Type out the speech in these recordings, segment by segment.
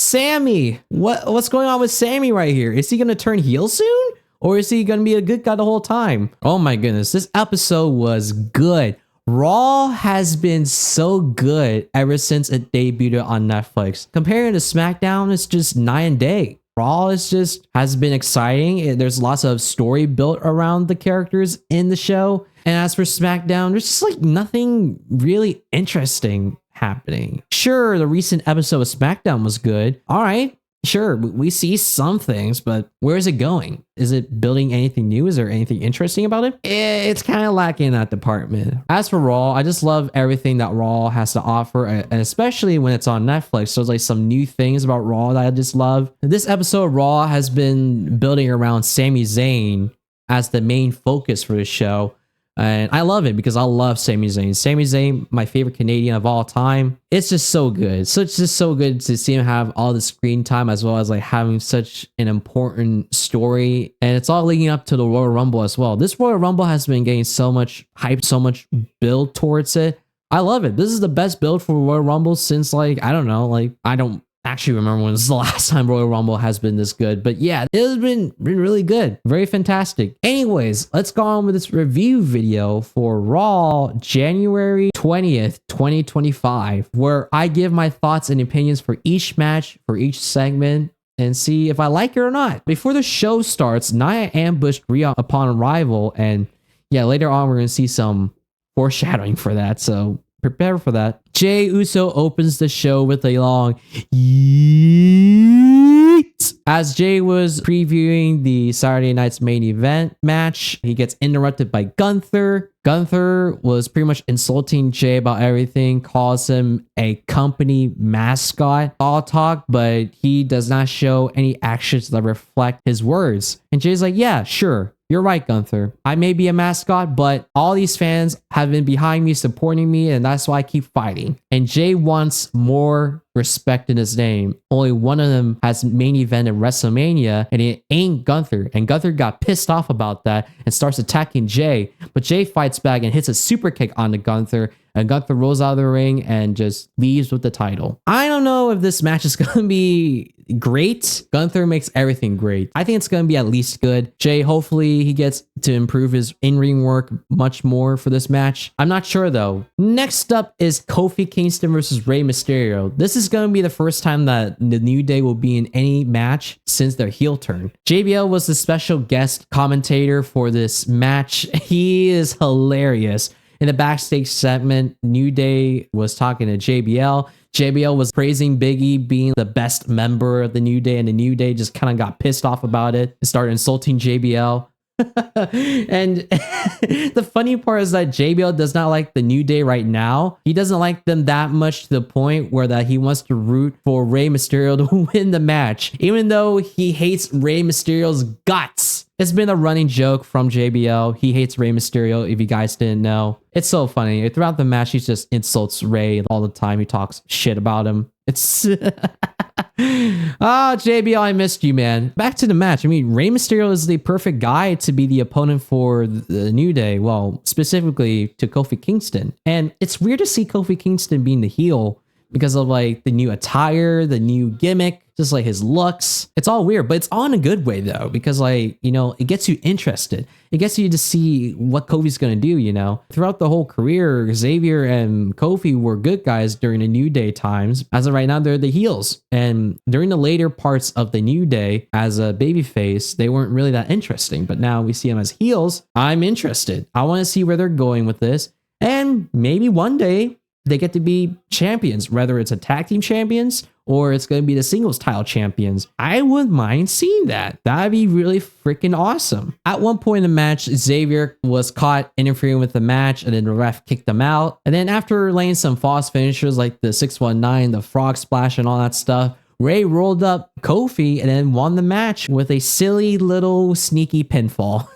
Sami. What's going on with Sami right here? Is he gonna turn heel soon? Or is he gonna be a good guy the whole time? Oh my goodness, this episode was good. Raw has been so good ever since it debuted on Netflix. Comparing to SmackDown, it's just night and day. Raw has been exciting. There's lots of story built around the characters in the show. And as for SmackDown, there's just like nothing really interesting happening. Sure, the recent episode of SmackDown was good. All right. Sure, we see some things, but where is it going? Is it building anything new? Is there anything interesting about it? It's kind of lacking in that department. As for Raw, I just love everything that Raw has to offer, and especially when it's on Netflix. So there's like some new things about Raw that I just love. This episode of Raw has been building around Sami Zayn as the main focus for the show. And I love it because I love Sami Zayn. Sami Zayn, my favorite Canadian of all time. It's just so good. So it's just so good to see him have all the screen time as well as like having such an important story. And it's all leading up to the Royal Rumble as well. This Royal Rumble has been getting so much hype, so much build towards it. I love it. This is the best build for Royal Rumble since like, I don't know, like I don't actually remember when this is the last time Royal Rumble has been this good, but yeah, it has been really good. Very fantastic. Anyways, let's go on with this review video for Raw January 20th, 2025, where I give my thoughts and opinions for each match, for each segment, and see if I like it or not. Before the show starts, Nia ambushed Rhea upon arrival, and yeah, later on we're going to see some foreshadowing for that, so prepare for that. Jey Uso opens the show with a long yeet. As Jey was previewing the Saturday night's main event match, he gets interrupted by Gunther. Gunther was pretty much insulting Jey about everything, calls him a company mascot. All talk, but he does not show any actions that reflect his words. And Jey's like, yeah, sure. You're right, Gunther. I may be a mascot, but all these fans have been behind me, supporting me, and that's why I keep fighting. And Jey wants more respect in his name. Only one of them has main event at WrestleMania, and it ain't Gunther. And Gunther got pissed off about that and starts attacking Jey. But Jey fights back and hits a super kick onto Gunther, and Gunther rolls out of the ring and just leaves with the title. I don't know if this match is going to be great. Gunther makes everything great. I think it's going to be at least good. Jey, hopefully he gets to improve his in-ring work much more for this match. I'm not sure though. Next up is Kofi Kingston versus Rey Mysterio. This is going to be the first time that the New Day will be in any match since their heel turn. JBL was the special guest commentator for this match. He is hilarious. In the backstage segment, New Day was talking to JBL. JBL was praising Big E being the best member of the New Day, and the New Day just kind of got pissed off about it and started insulting JBL. And the funny part is that JBL does not like the New Day right now. He doesn't like them that much to the point where that he wants to root for Rey Mysterio to win the match, even though he hates Rey Mysterio's guts. It's been a running joke from JBL. He hates Rey Mysterio, if you guys didn't know. It's so funny. Throughout the match, he just insults Rey all the time. He talks shit about him. It's... JBL, I missed you, man. Back to the match. I mean, Rey Mysterio is the perfect guy to be the opponent for the New Day. Well, specifically to Kofi Kingston. And it's weird to see Kofi Kingston being the heel because of like the new attire, the new gimmick, just like his looks. It's all weird, but it's all in a good way though, because like, you know, it gets you interested. It gets you to see what Kofi's going to do, you know. Throughout the whole career, Xavier and Kofi were good guys during the New Day times. As of right now, they're the heels. And during the later parts of the New Day, as a babyface, they weren't really that interesting. But now we see them as heels. I'm interested. I want to see where they're going with this. And maybe one day they get to be champions, whether it's a tag team champions or it's going to be the singles title champions. I wouldn't mind seeing that. That'd be really freaking awesome. At one point in the match, Xavier was caught interfering with the match and then the ref kicked him out. And then after laying some false finishers like the 619, the frog splash and all that stuff, Rey rolled up Kofi and then won the match with a silly little sneaky pinfall.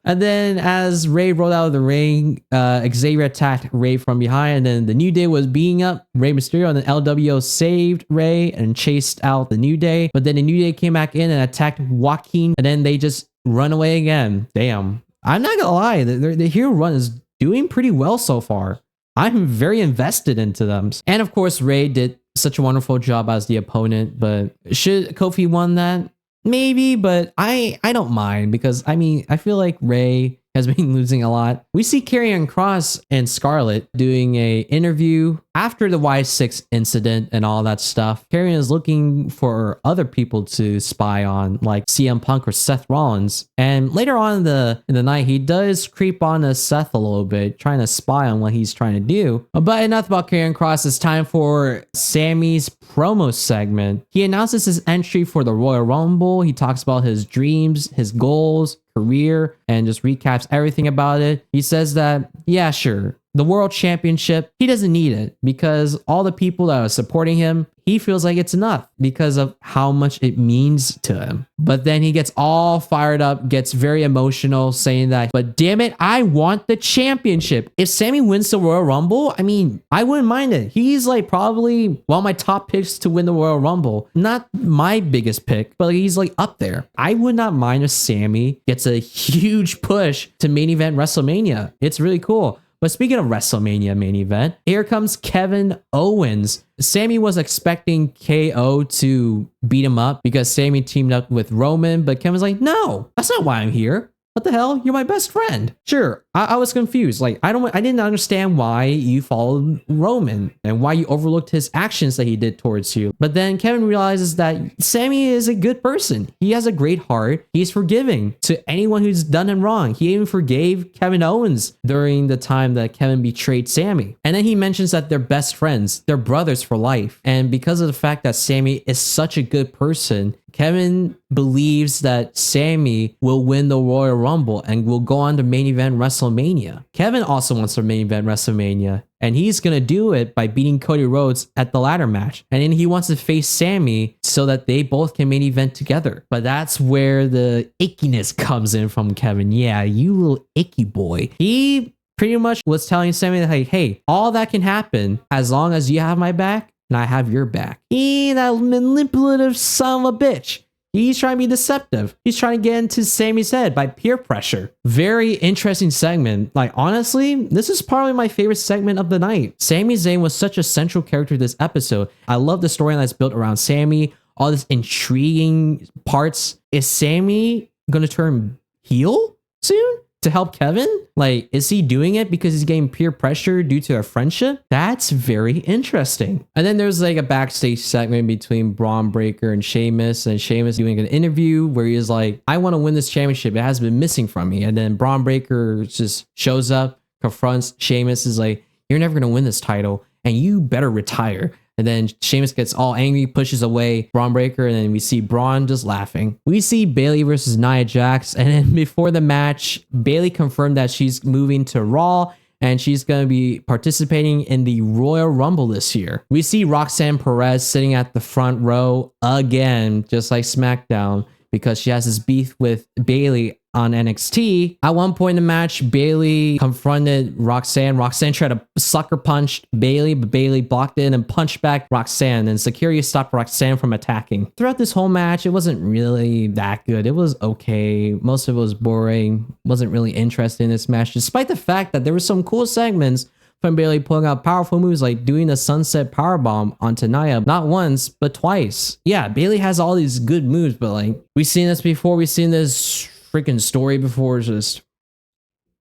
And then as Rey rolled out of the ring, Xavier attacked Rey from behind, and then the New Day was beating up Rey Mysterio, and then LWO saved Rey and chased out the New Day. But then the New Day came back in and attacked Joaquin, and then they just run away again. Damn. I'm not gonna lie, the hero run is doing pretty well so far. I'm very invested into them. And of course, Rey did such a wonderful job as the opponent, but should Kofi won that? Maybe, but I don't mind because I mean, I feel like Ray has been losing a lot. We see Karrion Kross and Scarlett doing a interview after the Y6 incident and all that stuff. Karrion is looking for other people to spy on, like CM Punk or Seth Rollins. And later on in the night, he does creep on to Seth a little bit, trying to spy on what he's trying to do. But enough about Karrion Kross. It's time for Sami's promo segment. He announces his entry for the Royal Rumble. He talks about his dreams, his goals, career, and just recaps everything about it. He says that, yeah, sure, the world championship, he doesn't need it because all the people that are supporting him, he feels like it's enough because of how much it means to him. But then he gets all fired up, gets very emotional, saying that, but damn it, I want the championship. If Sami wins the Royal Rumble, I mean, I wouldn't mind it. He's like probably one of my top picks to win the Royal Rumble. Not my biggest pick, but he's like up there. I would not mind if Sami gets a huge push to main event WrestleMania. It's really cool. But speaking of WrestleMania main event, here comes Kevin Owens. Sami was expecting KO to beat him up because Sami teamed up with Roman, but Kevin's like, no, that's not why I'm here. What the hell? You're my best friend. Sure, I was confused. Like, I didn't understand why you followed Roman and why you overlooked his actions that he did towards you. But then Kevin realizes that Sami is a good person. He has a great heart. He's forgiving to anyone who's done him wrong. He even forgave Kevin Owens during the time that Kevin betrayed Sami. And then he mentions that they're best friends. They're brothers for life. And because of the fact that Sami is such a good person, Kevin believes that Sami will win the Royal Rumble and will go on to main event WrestleMania. Kevin also wants to main event WrestleMania, and he's going to do it by beating Cody Rhodes at the ladder match. And then he wants to face Sami so that they both can main event together. But that's where the ickiness comes in from Kevin. Yeah, you little icky boy. He pretty much was telling Sami that, like, hey, all that can happen as long as you have my back and I have your back. He, that manipulative son of a bitch. He's trying to be deceptive. He's trying to get into Sami's head by peer pressure. Very interesting segment. Like, honestly, this is probably my favorite segment of the night. Sami Zayn was such a central character this episode. I love the storyline that's built around Sami. All this intriguing parts. Is Sami going to turn heel soon to help Kevin? Like, is he doing it because he's getting peer pressure due to their friendship? That's very interesting. And then there's like a backstage segment between Braun Breaker and Sheamus doing an interview where he's like, I want to win this championship. It has been missing from me. And then Braun Breaker just shows up, confronts Sheamus, is like, you're never going to win this title and you better retire. And then Sheamus gets all angry, pushes away Braun Breaker, and then we see Braun just laughing. We see Bayley versus Nia Jax, and then before the match, Bayley confirmed that she's moving to Raw, and she's going to be participating in the Royal Rumble this year. We see Roxanne Perez sitting at the front row again, just like SmackDown, because she has this beef with Bayley on NXT. At one point in the match, Bayley confronted Roxanne. Roxanne tried to sucker punch Bayley, but Bayley blocked it and punched back Roxanne, and security stopped Roxanne from attacking. Throughout this whole match, it wasn't really that good. It was okay. Most of it was boring. Wasn't really interested in this match, despite the fact that there were some cool segments from Bayley pulling out powerful moves like doing a sunset powerbomb onto Nia, not once, but twice. Yeah, Bayley has all these good moves, but like, we've seen this before. We've seen this freaking story before.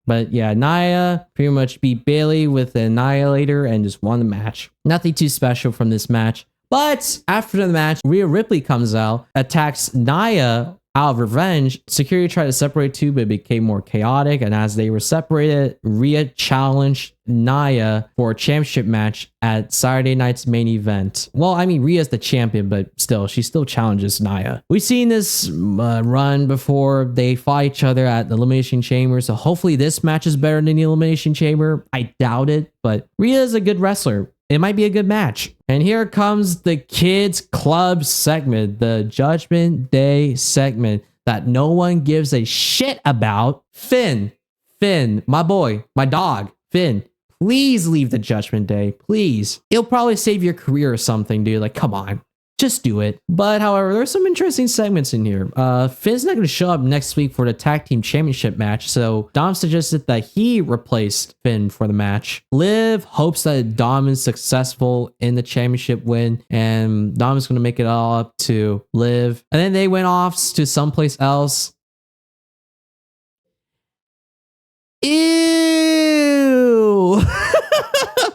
But yeah, Nia pretty much beat Bayley with an Annihilator and just won the match. Nothing too special from this match. But after the match, Rhea Ripley comes out, attacks Nia out of revenge. Security tried to separate two, but it became more chaotic. And as they were separated, Rhea challenged Nia for a championship match at Saturday night's main event. Well, I mean, Rhea's the champion, but still, she still challenges Nia. We've seen this run before. They fought each other at the Elimination Chamber, so hopefully this match is better than the Elimination Chamber. I doubt it, but Rhea is a good wrestler. It might be a good match. And here comes the Kids Club segment, the Judgment Day segment that no one gives a shit about. Finn, my boy, my dog, Finn, please leave the Judgment Day, please. It'll probably save your career or something, dude. Like, come on. just do it. But however, there's some interesting segments in here. Finn's not going to show up next week for the tag team championship match, so Dom suggested that he replaced Finn for the match. Liv hopes that Dom is successful in the championship win, and Dom is going to make it all up to Liv. And then they went off to someplace else. Ew!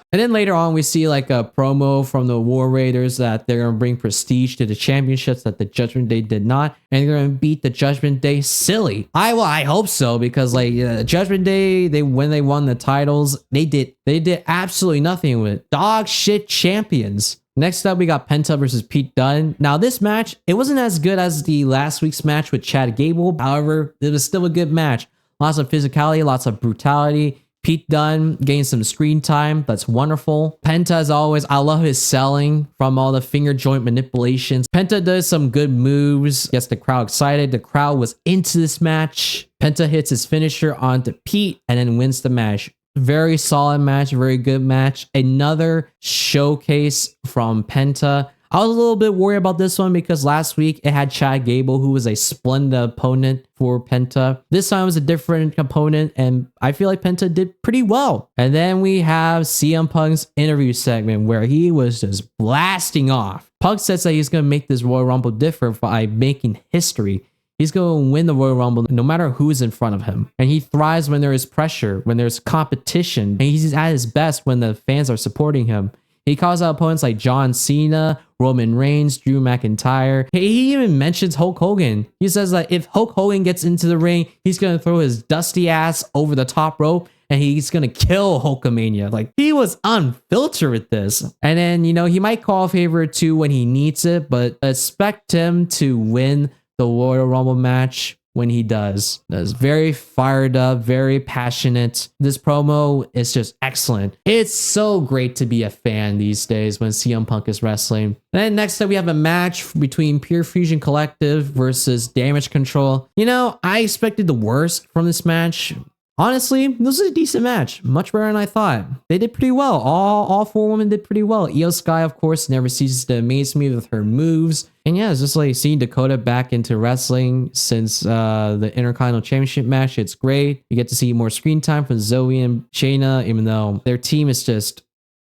And then later on, we see like a promo from the War Raiders that they're going to bring prestige to the championships that the Judgment Day did not. And they're going to beat the Judgment Day silly. I hope so, because like Judgment Day, when they won the titles, they did absolutely nothing with it. Dog shit champions. Next up, we got Penta versus Pete Dunne. Now, this match, it wasn't as good as the last week's match with Chad Gable. However, it was still a good match. Lots of physicality, lots of brutality. Pete Dunne gained some screen time. That's wonderful. Penta, as always, I love his selling from all the finger joint manipulations. Penta does some good moves, gets the crowd excited. The crowd was into this match. Penta hits his finisher onto Pete and then wins the match. Very solid match, very good match. Another showcase from Penta. I was a little bit worried about this one because last week it had Chad Gable, who was a splendid opponent for Penta. This time it was a different opponent, and I feel like Penta did pretty well. And then we have CM Punk's interview segment where he was just blasting off. Punk says that he's going to make this Royal Rumble different by making history. He's going to win the Royal Rumble no matter who's in front of him. And he thrives when there is pressure, when there's competition. And he's at his best when the fans are supporting him. He calls out opponents like John Cena, Roman Reigns, Drew McIntyre. He even mentions Hulk Hogan. He says that if Hulk Hogan gets into the ring, he's going to throw his dusty ass over the top rope and he's going to kill Hulkamania. Like, he was unfiltered with this. And then, he might call a favor or two when he needs it, but expect him to win the Royal Rumble match when he does. That's very fired up, very passionate. This promo is just excellent. It's so great to be a fan these days when CM Punk is wrestling. And then next up, we have a match between Pure Fusion Collective versus Damage Control. I expected the worst from this match. Honestly, this is a decent match. Much better than I thought. They did pretty well. All four women did pretty well. Io Sky, of course, never ceases to amaze me with her moves. And yeah, it's just like seeing Dakota back into wrestling since the Intercontinental Championship match. It's great. You get to see more screen time from Zoe and Shayna, even though their team is just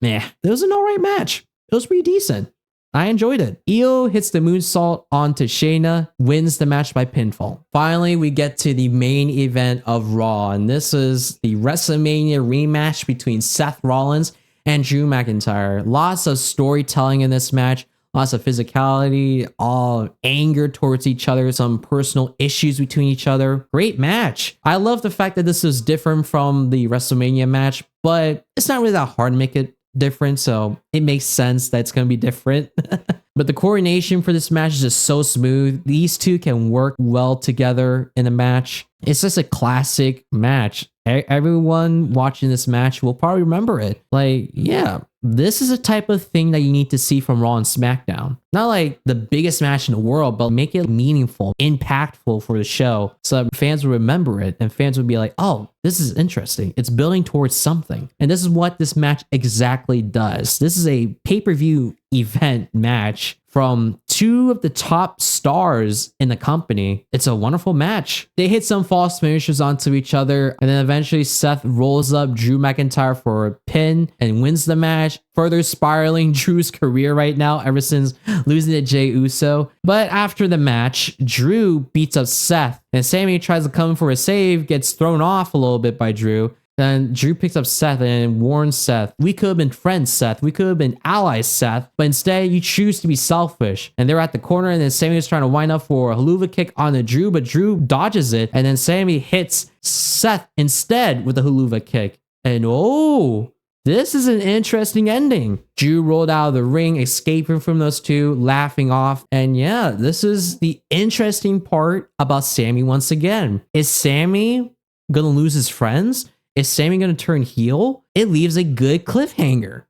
meh. It was an alright match. It was pretty decent. I enjoyed it. Io hits the moonsault onto Shayna, wins the match by pinfall. Finally, we get to the main event of Raw, and this is the WrestleMania rematch between Seth Rollins and Drew McIntyre. Lots of storytelling in this match, lots of physicality, all anger towards each other, some personal issues between each other. Great match. I love the fact that this is different from the WrestleMania match, but it's not really that hard to make it different, so it makes sense that it's going to be different. But the coordination for this match is just so smooth. These two can work well together in a match. It's just a classic match. Everyone watching this match will probably remember it. Like, yeah, this is a type of thing that you need to see from Raw and SmackDown. Not like the biggest match in the world, but make it meaningful, impactful for the show so that fans will remember it and fans will be like, oh, this is interesting. It's building towards something. And this is what this match exactly does. This is a pay-per-view event match from two of the top stars in the company. It's a wonderful match. They hit some false finishes onto each other, and then eventually Seth rolls up Drew McIntyre for a pin and wins the match, further spiraling Drew's career right now ever since losing to Jey Uso. But after the match, Drew beats up Seth, and Sami tries to come for a save, gets thrown off a little bit by Drew. Then Drew picks up Seth and warns Seth, we could have been friends, Seth. We could have been allies, Seth. But instead, you choose to be selfish. And they're at the corner, and then Sami is trying to wind up for a haluva kick on the Drew, but Drew dodges it. And then Sami hits Seth instead with a haluva kick. And oh, this is an interesting ending. Drew rolled out of the ring, escaping from those two, laughing off. And yeah, this is the interesting part about Sami once again. Is Sami gonna lose his friends? Is Sami going to turn heel? It leaves a good cliffhanger.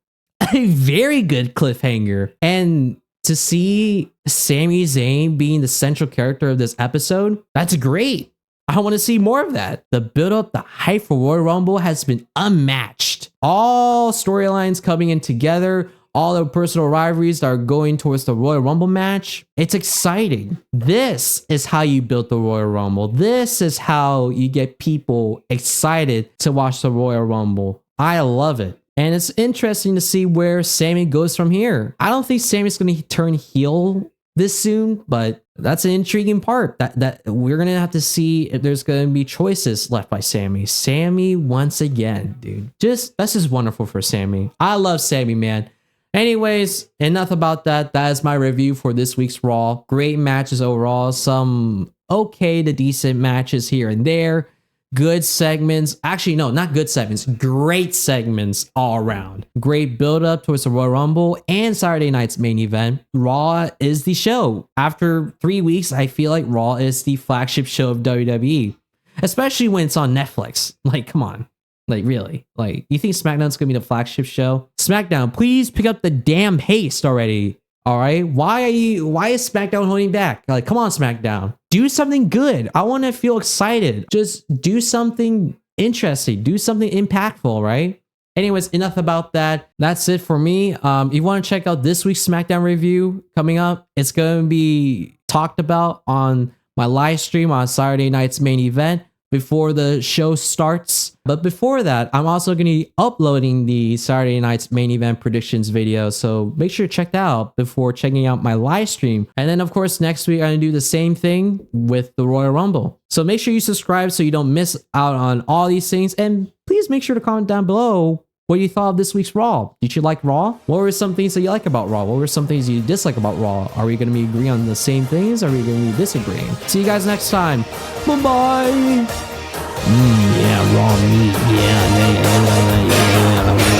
A very good cliffhanger. And to see Sami Zayn being the central character of this episode, that's great. I want to see more of that. The build up, the hype for Royal Rumble has been unmatched. All storylines coming in together, all the personal rivalries that are going towards the Royal Rumble match. It's exciting. This is how you build the Royal Rumble. This is how you get people excited to watch the Royal Rumble. I love it. And it's interesting to see where Sami goes from here. I don't think Sami's going to turn heel this soon, but that's an intriguing part that we're going to have to see if there's going to be choices left by Sami. Sami once again, dude. That's just wonderful for Sami. I love Sami, man. Anyways, enough about that. That is my review for this week's Raw. Great matches overall. Some okay to decent matches here and there. Good segments. Actually, no, not good segments. Great segments all around. Great build up towards the Royal Rumble and Saturday night's main event. Raw is the show. After 3 weeks, I feel like Raw is the flagship show of WWE, especially when it's on Netflix. Like, come on. Like, really? Like, you think SmackDown's gonna be the flagship show? SmackDown, please pick up the damn pace already. All right, why is SmackDown holding back? Like, come on, SmackDown, do something good. I want to feel excited. Just do something interesting, do something impactful, right? Anyways, enough about that. That's it for me. If you want to check out this week's SmackDown review coming up, it's going to be talked about on my live stream on Saturday night's main event before the show starts. But before that, I'm also going to be uploading the Saturday night's main event predictions video. So make sure to check that out before checking out my live stream. And then of course, next week, I'm going to do the same thing with the Royal Rumble. So make sure you subscribe so you don't miss out on all these things. And please make sure to comment down below what you thought of this week's Raw. Did you like Raw? What were some things that you like about Raw? What were some things you dislike about Raw? Are we going to be agreeing on the same things? Are we going to be disagreeing? See you guys next time. Bye-bye. Yeah, raw meat. Yeah.